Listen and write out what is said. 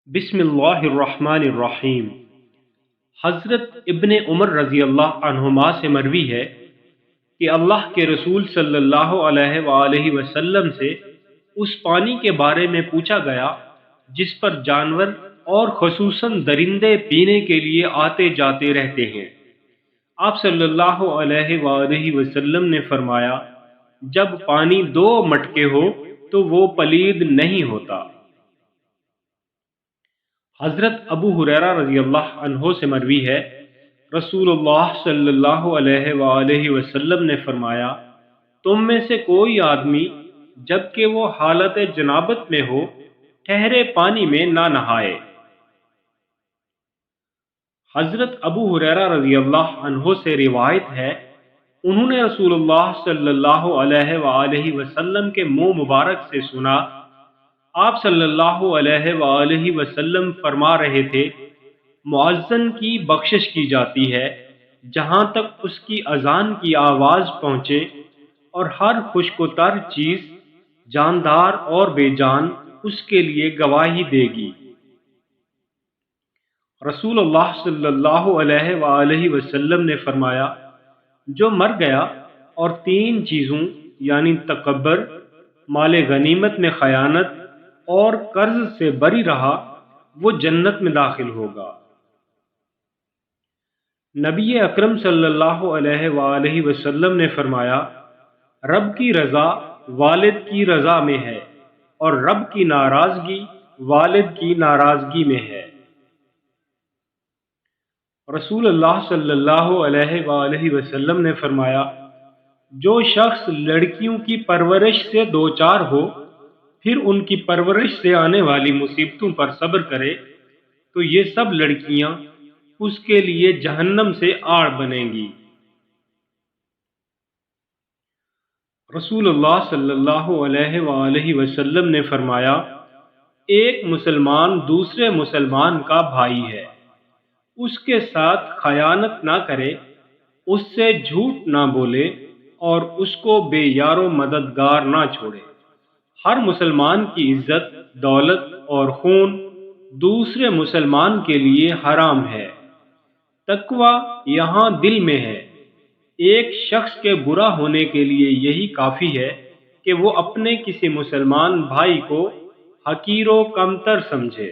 بسم اللہ الرحمن الرحیم۔ حضرت ابن عمر رضی اللہ عنہما سے مروی ہے کہ اللہ کے رسول صلی اللہ علیہ وآلہ وسلم سے اس پانی کے بارے میں پوچھا گیا جس پر جانور اور خصوصاً درندے پینے کے لیے آتے جاتے رہتے ہیں۔ آپ صلی اللہ علیہ وآلہ وسلم نے فرمایا، جب پانی دو مٹکے ہو تو وہ پلید نہیں ہوتا۔ حضرت ابو ہریرہ رضی اللہ عنہ سے مروی ہے، رسول اللہ صلی اللہ علیہ وآلہ وسلم نے فرمایا، تم میں سے کوئی آدمی جب کہ وہ حالت جنابت میں ہو ٹھہرے پانی میں نہ نہائے۔ حضرت ابو ہریرہ رضی اللہ عنہ سے روایت ہے، انہوں نے رسول اللہ صلی اللہ علیہ وآلہ وسلم کے منہ مبارک سے سنا، آپ صلی اللہ علیہ وآلہ وسلم فرما رہے تھے، مؤذن کی بخشش کی جاتی ہے جہاں تک اس کی اذان کی آواز پہنچے، اور ہر خشک و تر چیز جاندار اور بے جان اس کے لیے گواہی دے گی۔ رسول اللہ صلی اللہ علیہ وآلہ وسلم نے فرمایا، جو مر گیا اور تین چیزوں یعنی تکبر، مال غنیمت میں خیانت اور قرض سے بری رہا، وہ جنت میں داخل ہوگا۔ نبی اکرم صلی اللہ علیہ وآلہ وسلم نے فرمایا، رب کی رضا والد کی رضا میں ہے اور رب کی ناراضگی والد کی ناراضگی میں ہے۔ رسول اللہ صلی اللہ علیہ وآلہ وسلم نے فرمایا، جو شخص لڑکیوں کی پرورش سے دوچار ہو پھر ان کی پرورش سے آنے والی مصیبتوں پر صبر کرے تو یہ سب لڑکیاں اس کے لیے جہنم سے آڑ بنیں گی۔ رسول اللہ صلی اللہ علیہ وآلہ وسلم نے فرمایا، ایک مسلمان دوسرے مسلمان کا بھائی ہے، اس کے ساتھ خیانت نہ کرے، اس سے جھوٹ نہ بولے اور اس کو بے یار و مددگار نہ چھوڑے۔ ہر مسلمان کی عزت، دولت اور خون دوسرے مسلمان کے لیے حرام ہے۔ تقوی یہاں دل میں ہے۔ ایک شخص کے برا ہونے کے لیے یہی کافی ہے کہ وہ اپنے کسی مسلمان بھائی کو حقیر و کمتر سمجھے۔